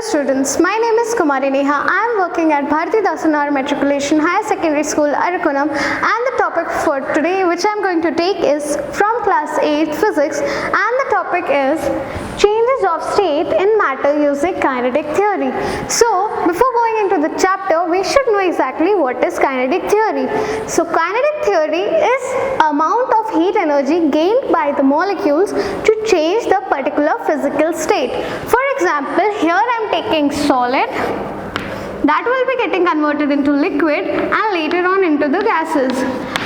students, my name is Kumari Neha. I am working at Bharati Dasanar Matriculation Higher Secondary School, Arakkonam, and the topic for today which I am going to take is from class 8 physics, and the topic is changes of state in matter using kinetic theory. So before going into the chapter, we should know exactly what is kinetic theory. So kinetic theory is amount of heat energy gained by the molecules to change the particular physical state. For example, here I am taking solid that will be getting converted into liquid and later on into the gases.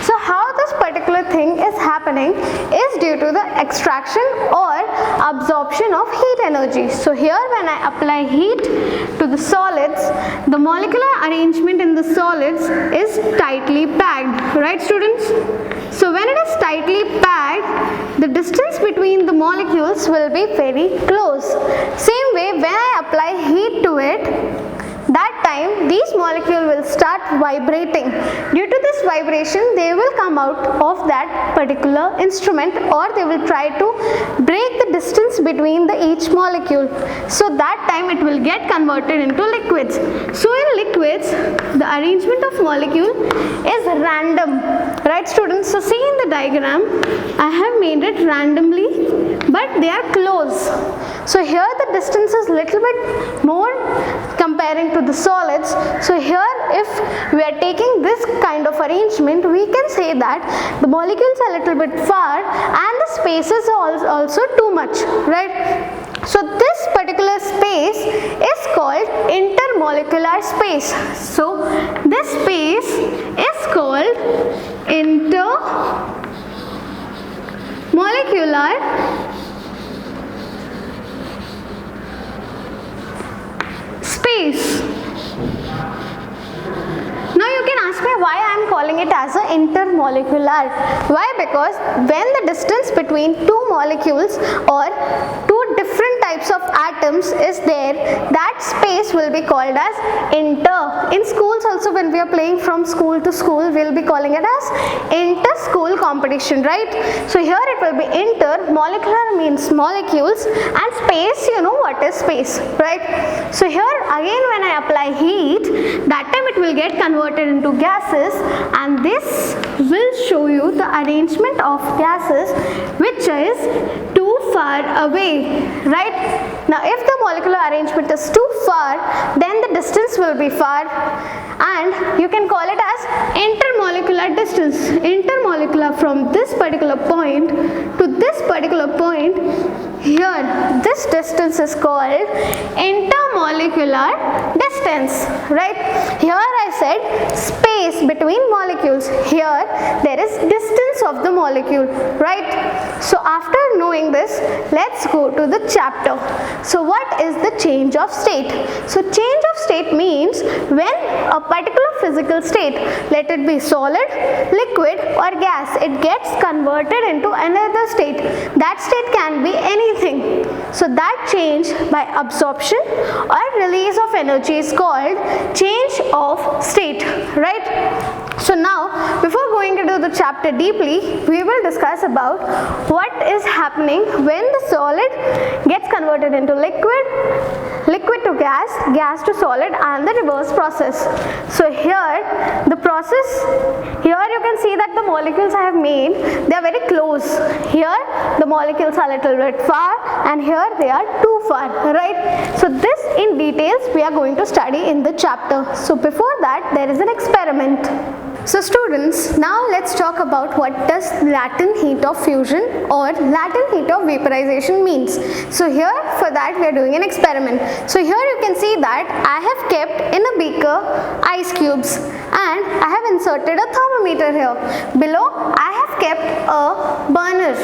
So how this particular thing is happening is due to the extraction or absorption of heat energy. So here when I apply heat to the solids, the molecular arrangement in the solids is tightly packed, right students? So when it is tightly packed, the distance between the molecules will be very close. Same way when I apply heat to it, that time these molecules will start vibrating. Due to this vibration, they will come out of that particular instrument, or they will try to break the distance between each molecule. So that time it will get converted into liquids. So in liquids, the arrangement of molecule is random, right students? So see in the diagram, I have made it randomly, but they are close. So here the distance is little bit more comparing to the solids. So here if we are taking this kind of arrangement, we can say that the molecules are a little bit far and the spaces are also too much, right? So this particular space is called intermolecular space. So this space is called intermolecular space. Now you can ask me why I am calling it as a intermolecular. Why? Because when the distance between two molecules or two different types of atoms is there, that space will be called as inter. In schools also, when we are playing from school to school, we will be calling it as inter-school competition, right? So here it will be inter, molecular means molecules, and space, you know what is space, right? So here again when I apply heat, that time it will get converted into gases, and this will show you the arrangement of gases which is too far away, right? Now if the molecular arrangement is too far, then the distance will be far, and you can call it as intermolecular distance. Intermolecular from this particular point to this particular point, here this distance is called intermolecular distance, right? Here I said space between molecules, here there is distance of the molecule, right? So after knowing this, let's go to the chapter. So what is the change of state? So change of state means when a particular physical state, let it be solid, liquid or gas, it gets converted into another state. That state can be anything. So that change by absorption or release of energy is called change of state, right? So now before going into the chapter deeply, we will discuss about what is happening when the solid gets converted into liquid, liquid to gas, gas to solid, and the reverse process. So here the process, here you can see that the molecules I have made, they are very close. Here the molecules are a little bit far, and here they are too far, right? So this in details we are going to study in the chapter. So before that, there is an experiment. So students, now let's talk about what does latent heat of fusion or latent heat of vaporization means. So here for that we are doing an experiment. So here you can see that I have kept in a beaker ice cubes, and I have inserted a thermometer here. Below I have kept a burner.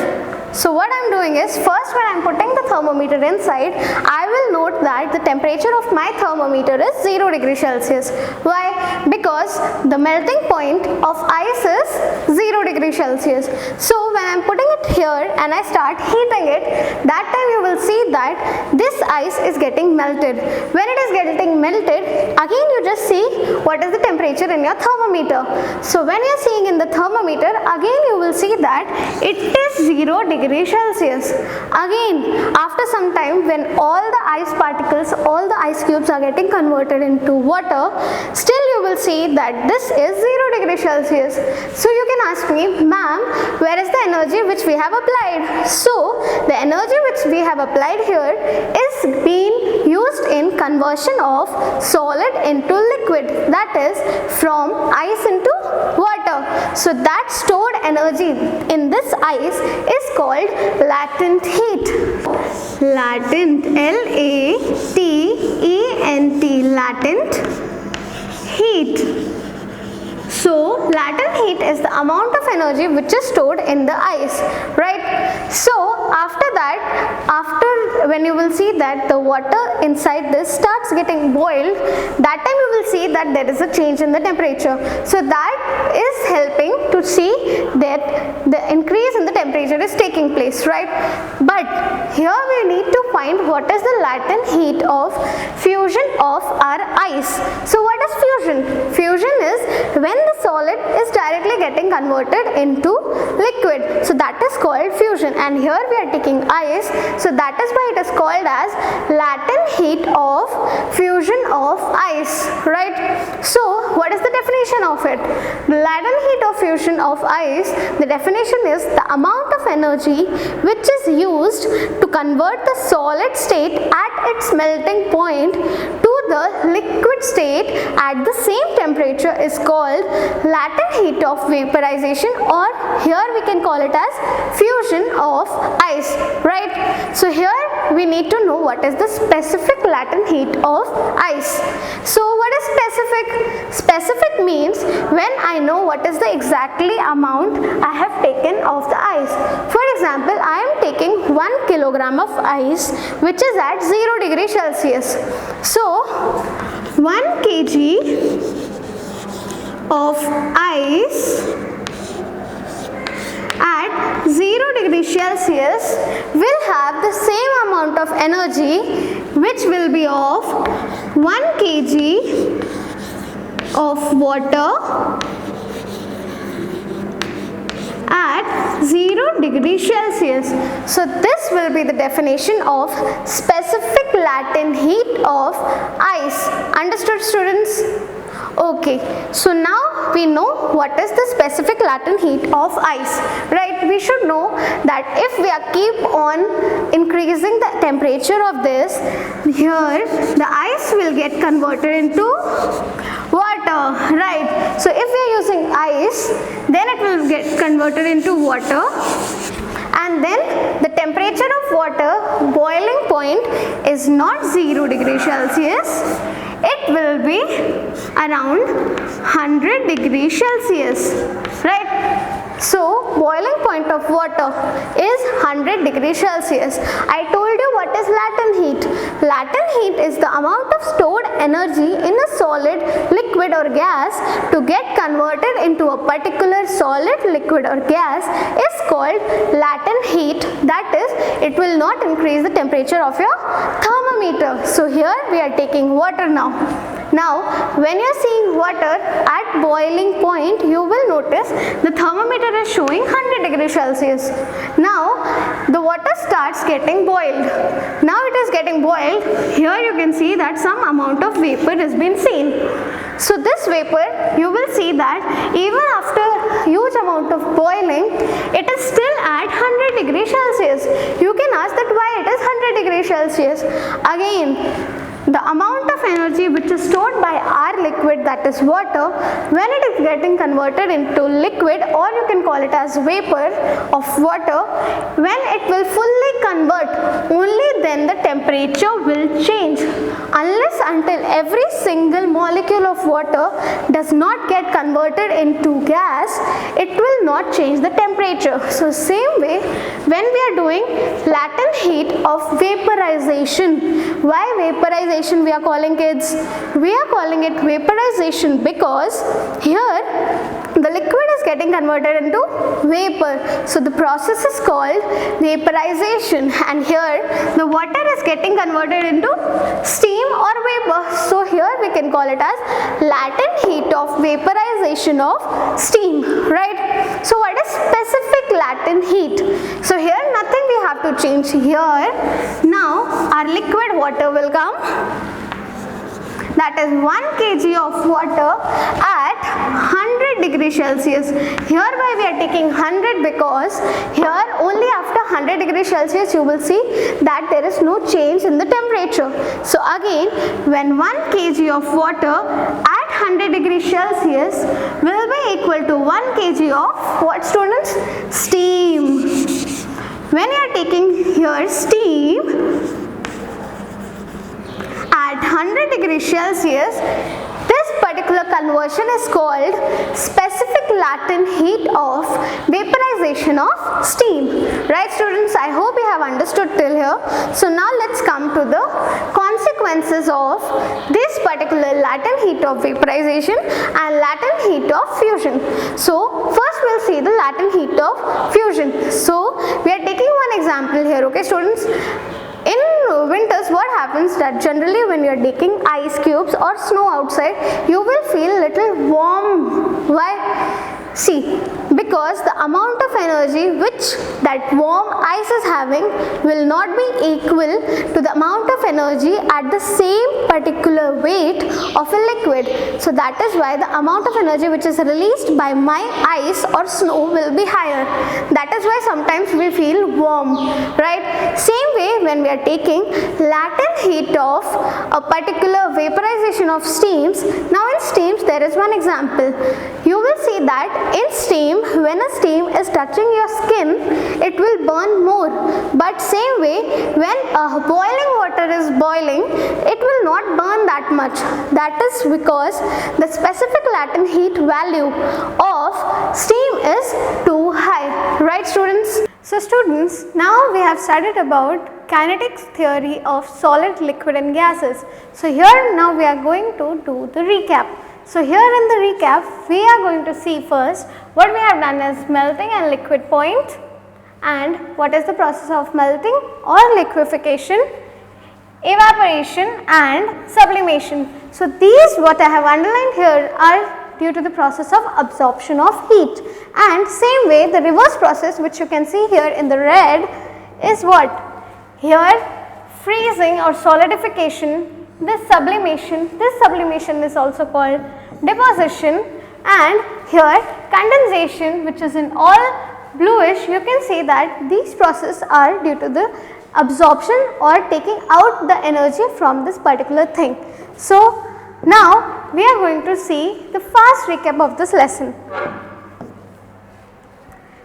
So what I am doing is, first when I am putting the thermometer inside, I will note that the temperature of my thermometer is 0 degrees Celsius. Why? Because the melting point of ice is 0 degrees Celsius. Celsius. So when I am putting it here and I start heating it, that time you will see that this ice is getting melted. When it is getting melted, again you just see what is the temperature in your thermometer. So when you are seeing in the thermometer, again you will see that it is 0 degrees Celsius. Again, after some time, when all the ice particles, all the ice cubes are getting converted into water, still you will see that this is 0 degrees Celsius. So you can ask me, ma'am, where is the energy which we have applied? So the energy which we have applied here is being used in conversion of solid into liquid, that is from ice into water. So that stored energy in this ice is called latent heat. Latent, L-A-T-E-N-T, latent heat. So latent heat is the amount of energy which is stored in the ice, right? So after that, after when you will see that the water inside this starts getting boiled, that time you will see that there is a change in the temperature. So that is helping to see that the increase in the temperature is taking place, right? But here we need to find what is the latent heat of fusion of our ice. So what is fusion? Fusion is when the solid is directly getting converted into liquid. So that is called fusion, and here we are taking ice. So that is why it is called as latent heat of fusion of ice, right? So what is the definition of it? The latent heat of fusion of ice, the definition is the amount of energy which is used to convert the solid state at its melting point to the liquid state at the same temperature is called latent heat of vaporization, or here we can call it as fusion of ice, right? So here we need to know what is the specific latent heat of ice. So what is specific? Specific means when I know what is the exactly amount I have taken of the ice. For example, I am taking 1 kilogram of ice which is at 0 degrees Celsius. So 1 kg of ice at 0 degrees Celsius will have the same amount of energy, which will be of 1 kg of water at 0 degrees Celsius. So this will be the definition of specific latent heat of ice. Understood, students? Okay, so now we know what is the specific latent heat of ice, right? We should know that if we are keep on increasing the temperature of this, here the ice will get converted into water, right? So if we are using ice, then it will get converted into water, and then the temperature of water boiling point is not 0 degrees Celsius. It will be around 100 degrees Celsius, right? So boiling point of water is 100 degrees Celsius. I told you what is latent heat. Latent heat is the amount of stored energy in a solid, liquid or gas to get converted into a particular solid, liquid or gas is called latent heat. That is, it will not increase the temperature of your thermometer. So here we are taking water now. Now, when you are seeing water at boiling point, you will notice the thermometer is showing 100 degrees Celsius. Now, the water starts getting boiled. Now it is getting boiled. Here you can see that some amount of vapor has been seen. So this vapor, you will see that even after huge amount of boiling, it is still at 100 degrees Celsius. You can ask that why it is 100 degrees Celsius. Again, the amount of energy which is stored by our liquid, that is water, when it is getting converted into liquid, or you can call it as vapor of water, when it will fully convert, only then the temperature will change. Unless until every single molecule of water does not get converted into gas, it will not change the temperature. So same way, when we are doing latent heat of vaporization, why vaporization we are calling, kids? We are calling it vaporization because here the liquid is getting converted into vapor. So the process is called vaporization, and here the water is getting converted into steam or vapor. So here we can call it as latent heat of vaporization of steam, right? So what is specific latent heat? So here nothing we have to change here. Now our liquid water will come, that is 1 kg of water at 100 degrees Celsius. Hereby we are taking 100 because here only after 100 degrees Celsius you will see that there is no change in the temperature. So again, when 1 kg of water at 100 degrees Celsius will be equal to 1 kg of what, students? Steam. When you are taking here steam at 100 degrees Celsius, this particular conversion is called specific latent heat of vaporization of steam. Right, students? I hope you have understood till here. So now let's come to the consequences of this particular latent heat of vaporization and latent heat of fusion. So first we'll see the latent heat of fusion. So we are taking one example here, okay, students? In winters, what happens that generally when you are taking ice cubes or snow outside, you will feel little warm. Why? See, because the amount of energy which that warm ice is having will not be equal to the amount of energy at the same particular weight of a liquid. So that is why the amount of energy which is released by my ice or snow will be higher. That is why sometimes we feel warm, right? Same way when we are taking latent heat of a particular vaporization of steams. Now in steams there is one example. You will see that in steam, when a steam is touching your skin, it will burn more. But same way, when boiling water is boiling, it will not burn that much. That is because the specific latent heat value of steam is too high. Right, students? So students, now we have studied about kinetics theory of solid, liquid and gases. So here now we are going to do the recap. So here in the recap, we are going to see first what we have done is melting and liquid point, and what is the process of melting or liquefaction, evaporation and sublimation. So these what I have underlined here are due to the process of absorption of heat, and same way the reverse process which you can see here in the red is what? Here freezing or solidification, this sublimation is also called deposition, and here condensation which is in all bluish. You can see that these processes are due to the absorption or taking out the energy from this particular thing. So now we are going to see the fast recap of this lesson.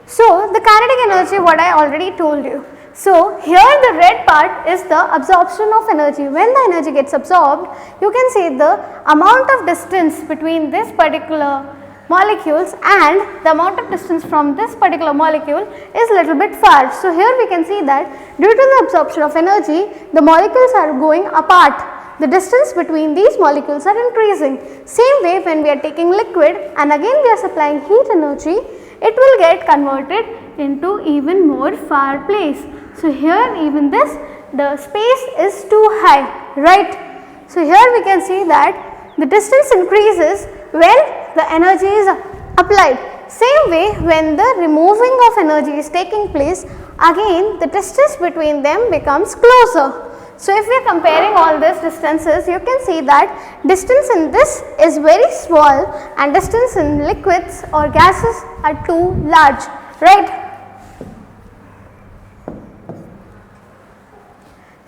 So the kinetic energy, what I already told you. So here the red part is the absorption of energy. When the energy gets absorbed, you can see the amount of distance between this particular molecules and the amount of distance from this particular molecule is little bit far. So here we can see that due to the absorption of energy, the molecules are going apart. The distance between these molecules are increasing. Same way when we are taking liquid and again we are supplying heat energy, it will get converted into even more far place. So here even this, the space is too high, right? So here we can see that the distance increases when the energy is applied. Same way when the removing of energy is taking place, again the distance between them becomes closer. So if we are comparing all these distances, you can see that distance in this is very small and distance in liquids or gases are too large, right?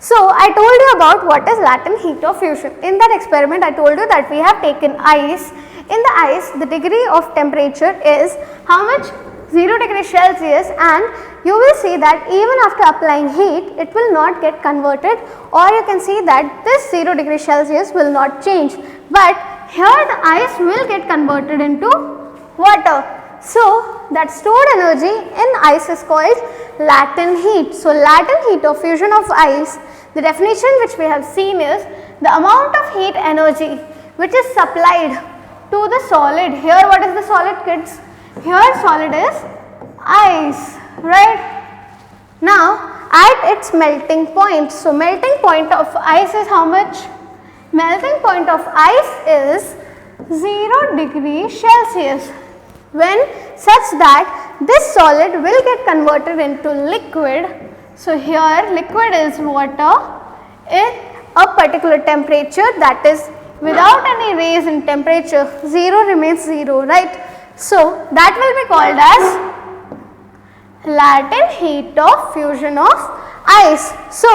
So I told you about what is latent heat of fusion. In that experiment I told you that we have taken ice. In the ice the degree of temperature is how much? 0 degrees Celsius, and you will see that even after applying heat it will not get converted, or you can see that this 0 degrees Celsius will not change, but here the ice will get converted into water. So that stored energy in ice is called latent heat. So latent heat of fusion of ice, the definition which we have seen is the amount of heat energy which is supplied to the solid. Here what is the solid, kids? Here solid is ice, right? Now at its melting point. So melting point of ice is how much? Melting point of ice is 0 degree Celsius. When such that this solid will get converted into liquid. So here liquid is water at a particular temperature, that is without any raise in temperature, 0 remains 0, right? So that will be called as latent heat of fusion of ice. So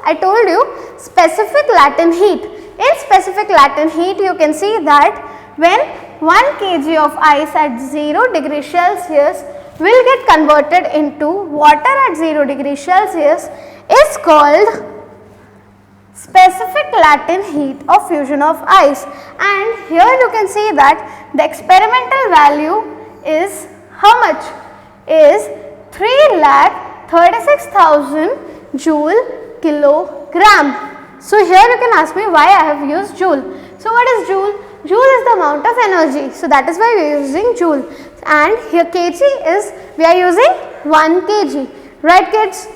I told you specific latent heat. In specific latent heat you can see that when 1 kg of ice at 0 degree Celsius will get converted into water at 0 degree Celsius is called specific latent heat of fusion of ice. And here you can see that the experimental value is how much? Is 3,36,000 joule kilogram. So here you can ask me why I have used joule. So what is joule? Joule is the amount of energy. So that is why we are using joule. And here kg is, we are using 1 kg. Right kids?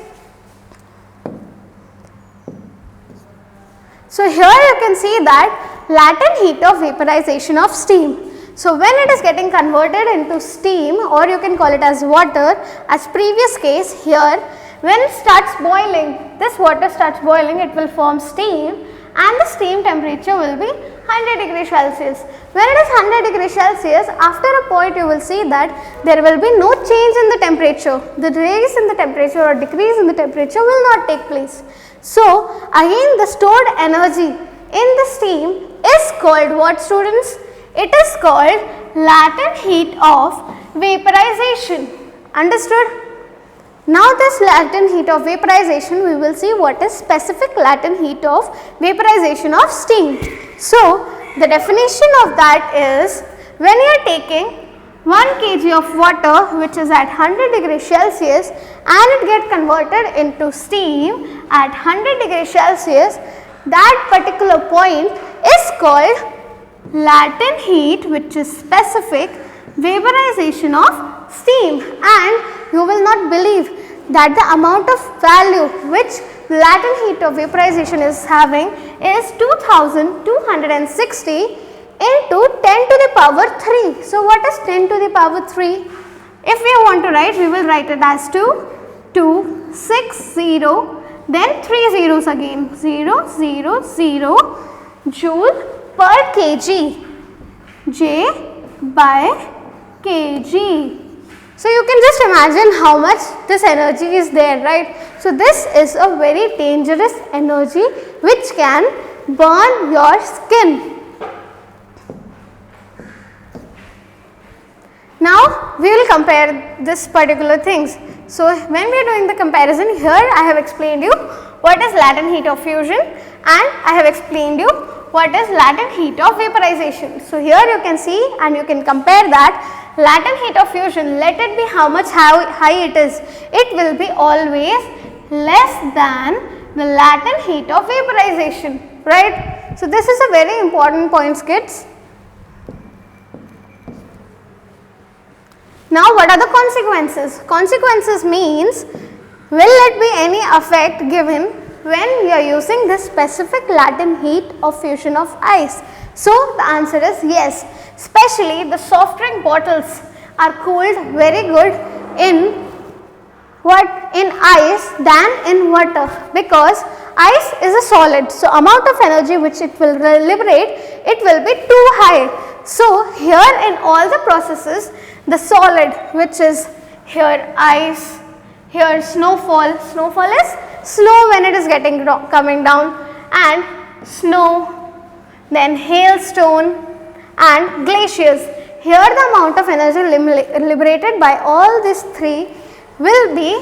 So here you can see that latent heat of vaporization of steam. So when it is getting converted into steam, or you can call it as water, as previous case here, when it starts boiling, this water starts boiling, it will form steam and the steam temperature will be 100 degree Celsius. When it is 100 degree Celsius, after a point you will see that there will be no change in the temperature. The raise in the temperature or decrease in the temperature will not take place. So again the stored energy in the steam is called what, students? It is called latent heat of vaporization. Understood? Now this latent heat of vaporization, we will see what is specific latent heat of vaporization of steam. So the definition of that is, when you are taking 1 kg of water which is at 100 degree Celsius and it get converted into steam at 100 degree Celsius, that particular point is called latent heat, which is specific vaporization of steam. And you will not believe that the amount of value which latent heat of vaporization is having is 2260 into 10 to the power 3. So what is 10 to the power 3? If we want to write, we will write it as 2260, then 3 zeros again, 000 joule per kg, J by kg. So you can just imagine how much this energy is there, right? So this is a very dangerous energy which can burn your skin. Now we will compare this particular things. So when we are doing the comparison, here I have explained you what is latent heat of fusion and I have explained you what is latent heat of vaporization. So here you can see and you can compare that latent heat of fusion, let it be how much high it is, it will be always less than the latent heat of vaporization, right? So this is a very important point, kids. Now what are the consequences? Consequences means, will it be any effect given when we are using this specific latent heat of fusion of ice? So the answer is yes. Especially the soft drink bottles are cooled very good in ice than in water, because ice is a solid. So amount of energy which it will liberate, it will be too high. So here in all the processes, the solid, which is here ice, here snowfall, snowfall is snow when it is getting coming down, and snow, then hailstone and glaciers. Here the amount of energy liberated by all these three will be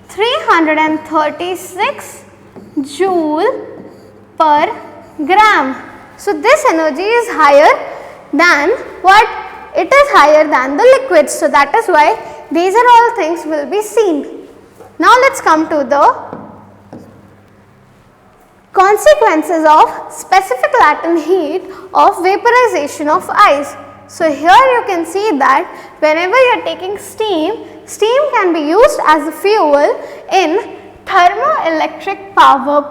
336 joule per gram. So this energy is higher than what? It is higher than the liquids. So that is why these are all things will be seen. Now let's come to the consequences of specific latent heat of vaporization of ice. So here you can see that whenever you are taking steam, steam can be used as a fuel in thermoelectric power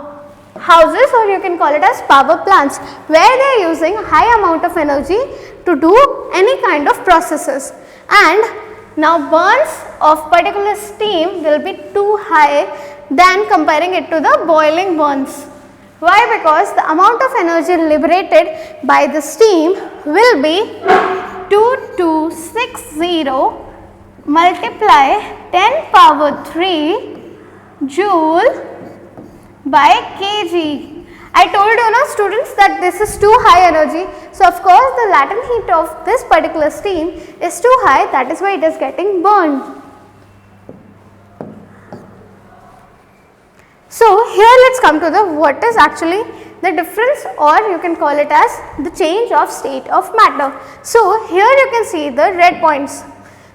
houses, or you can call it as power plants, where they are using high amount of energy to do any kind of processes. And now burns of particular steam will be too high than comparing it to the boiling burns. Why? Because the amount of energy liberated by the steam will be 2260 multiply 10 power 3 joule by kg. I told you now students that this is too high energy. So of course the latent heat of this particular steam is too high, that is why it is getting burned. So here let's come to the what is actually the difference, or you can call it as the change of state of matter. So here you can see the red points.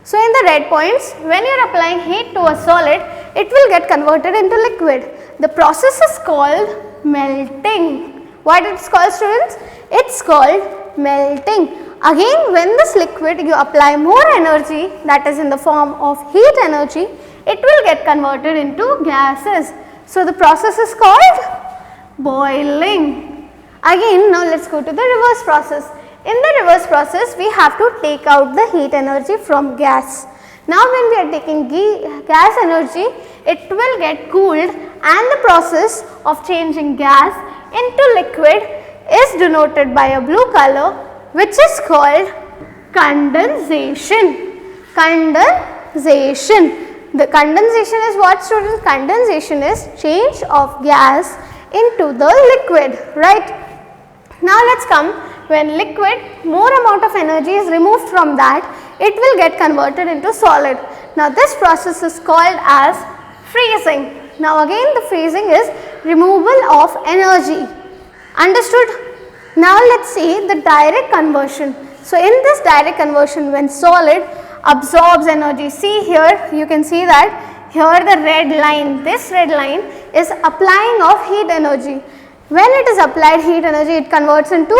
So in the red points, when you are applying heat to a solid, it will get converted into liquid. The process is called melting. What it is called, students? It's called melting. Again, when this liquid you apply more energy, that is in the form of heat energy, it will get converted into gases. So the process is called boiling. Again, now let's go to the reverse process. In the reverse process, we have to take out the heat energy from gas. Now when we are taking gas energy, it will get cooled, and the process of changing gas into liquid is denoted by a blue color, which is called condensation. Condensation. The condensation is what, students? Condensation is change of gas into the liquid, right? Now let's come, when liquid, more amount of energy is removed from that, it will get converted into solid. Now this process is called as freezing. Now again the freezing is removal of energy. Understood? Now let's see the direct conversion. So in this direct conversion, when solid absorbs energy, see here you can see that here the red line, this red line is applying of heat energy. When it is applied heat energy, it converts into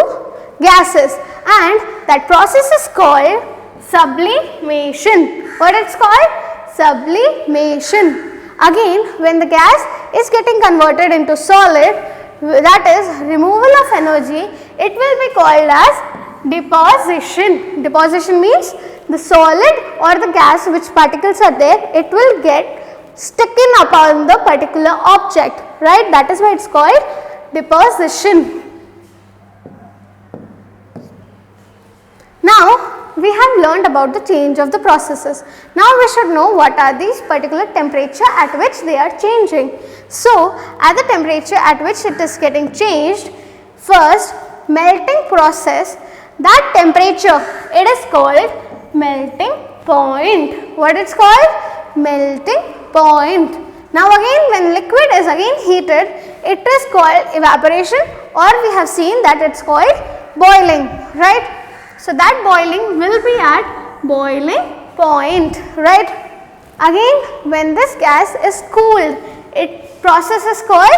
gases, and that process is called sublimation. What it's called? Sublimation. Again, when the gas is getting converted into solid, that is removal of energy, it will be called as deposition. Deposition means the solid or the gas which particles are there, it will get sticking upon the particular object, right? That is why it's called deposition. Now we have learned about the change of the processes. Now we should know what are these particular temperature at which they are changing. So at the temperature at which it is getting changed, first melting process, that temperature, it is called melting point. What it's called? Melting point. Now again, when liquid is again heated, it is called evaporation, or we have seen that it's called boiling, right? So that boiling will be at boiling point, right? Again, when this gas is cooled, it process is called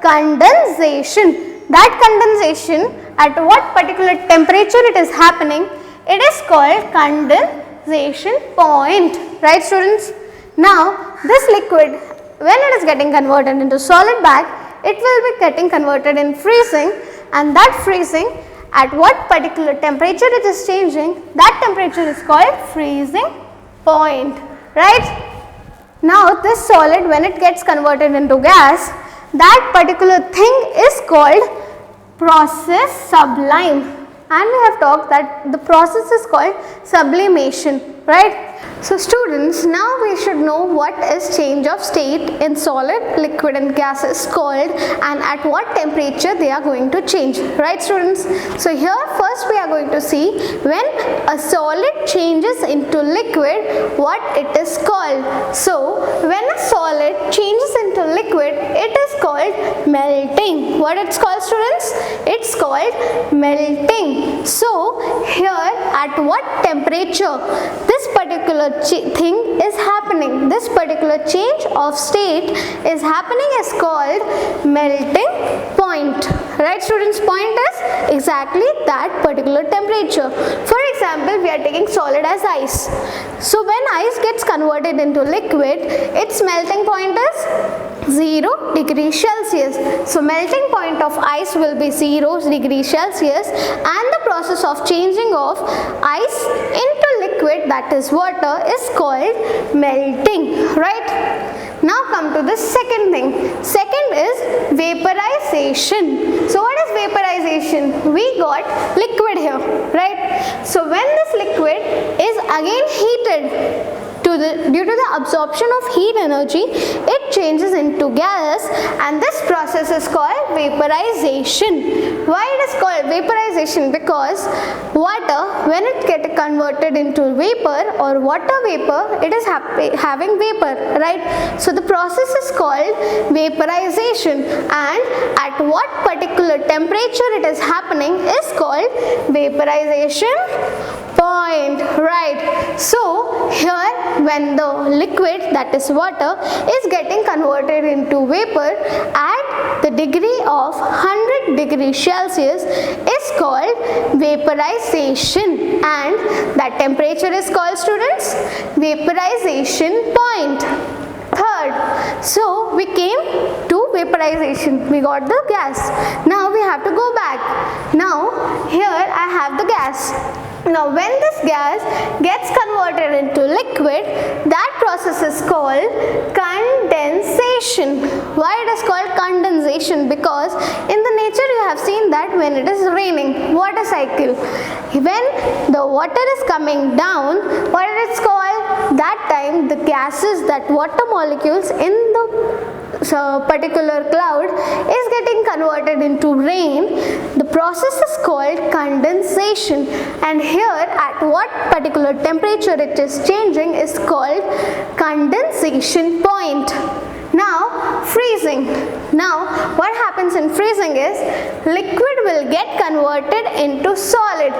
condensation. That condensation, at what particular temperature it is happening, it is called condensation point, right students? Now this liquid, when it is getting converted into solid bag, it will be getting converted in freezing, and that freezing, at what particular temperature it is changing, that temperature is called freezing point, right? Now this solid, when it gets converted into gas, that particular thing is called process sublime, and we have talked that the process is called sublimation, right? So students, now we should know what is change of state in solid, liquid and gases called, and at what temperature they are going to change, right students? So here first we are going to see when a solid changes into liquid, what it is called. So when a solid changes into liquid, it is called melting. What it's called, students? It's called melting. So here at what temperature this particular thing is happening, this particular change of state is happening, is called melting point, right students? Point is exactly that particular temperature. For example, example, we are taking solid as ice. So when ice gets converted into liquid, its melting point is 0 degrees Celsius. So melting point of ice will be 0 degrees Celsius, and the process of changing of ice into liquid, that is water, is called melting, right? Now come to the second thing. Second is vaporization. So what is vaporization? We got liquid here, right? So when this liquid is again heated, due to the absorption of heat energy, it changes into gas, and this process is called vaporization. Why it is called vaporization? Because water, when it gets converted into vapor or water vapor, it is having vapor, right? So the process is called vaporization, and at what particular temperature it is happening is called vaporization point, right? So here, when the liquid, that is water, is getting converted into vapor at the degree of 100 degrees Celsius is called vaporization, and that temperature is called, students, vaporization point. Third, so we came to vaporization, we got the gas. Now we have to go back. Now here I have the gas. Now when this gas gets converted into liquid, that process is called condensation. Why it is called condensation? Because in the nature you have seen that when it is raining, water cycle, when the water is coming down, what it is called? That time the gases, that water molecules in the particular cloud is getting converted into rain. The process is called condensation, and here at what particular temperature it is changing is called condensation point. Now freezing. Now what happens in freezing is liquid will get converted into solid.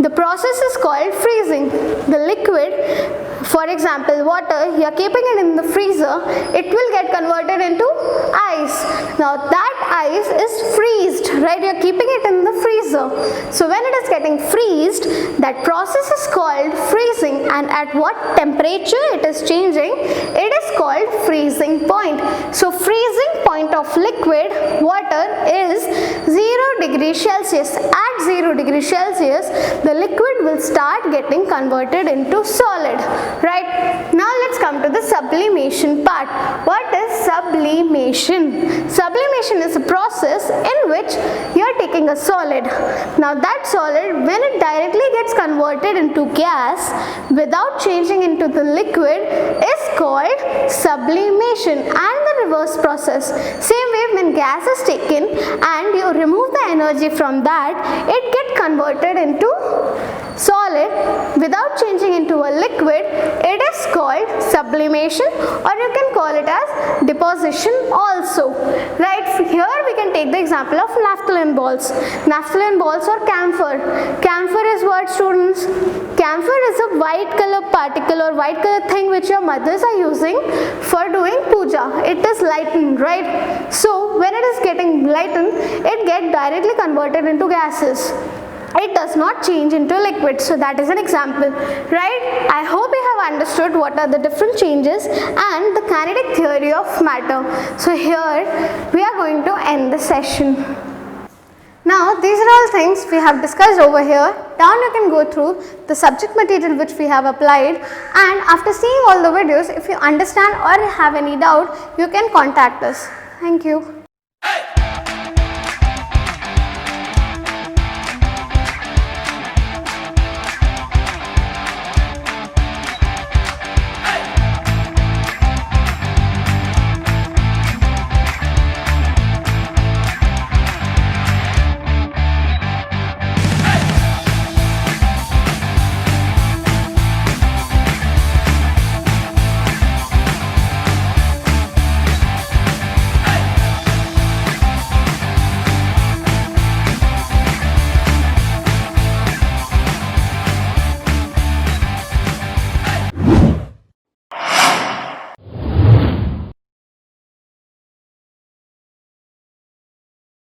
The process is called freezing. The liquid, for example water, you are keeping it in the freezer, it will get converted into ice. Now that ice is freezed, right? You are keeping it in the freezer. So when it is getting freezed, that process is called freezing, and at what temperature it is changing, it is called freezing point. So freezing point of liquid water is 0 degrees Celsius. At 0 degrees Celsius, the liquid will start getting converted into solid, right? Now let's come to the sublimation part. What is sublimation? Sublimation is a process in which you are taking a solid. Now that solid, when it directly gets converted into gas without changing into the liquid, is called sublimation, and the reverse process. Same way, when gas is taken and you remove the energy from that, it gets converted into solid without changing into a liquid. It is called sublimation, or you can call it as deposition also, right? Here we can take the example of naphthalene balls. Naphthalene balls or camphor. Camphor is what, students? Camphor is a white color particle or white color thing which your mothers are using for doing puja. It is lightened, right? So when it is getting lightened, it gets directly converted into gases. It does not change into liquid. So that is an example, right? I hope you have understood what are the different changes and the kinetic theory of matter. So here we are going to end the session. Now these are all things we have discussed over here. Down you can go through the subject material which we have applied, and after seeing all the videos, if you understand or have any doubt, you can contact us. Thank you.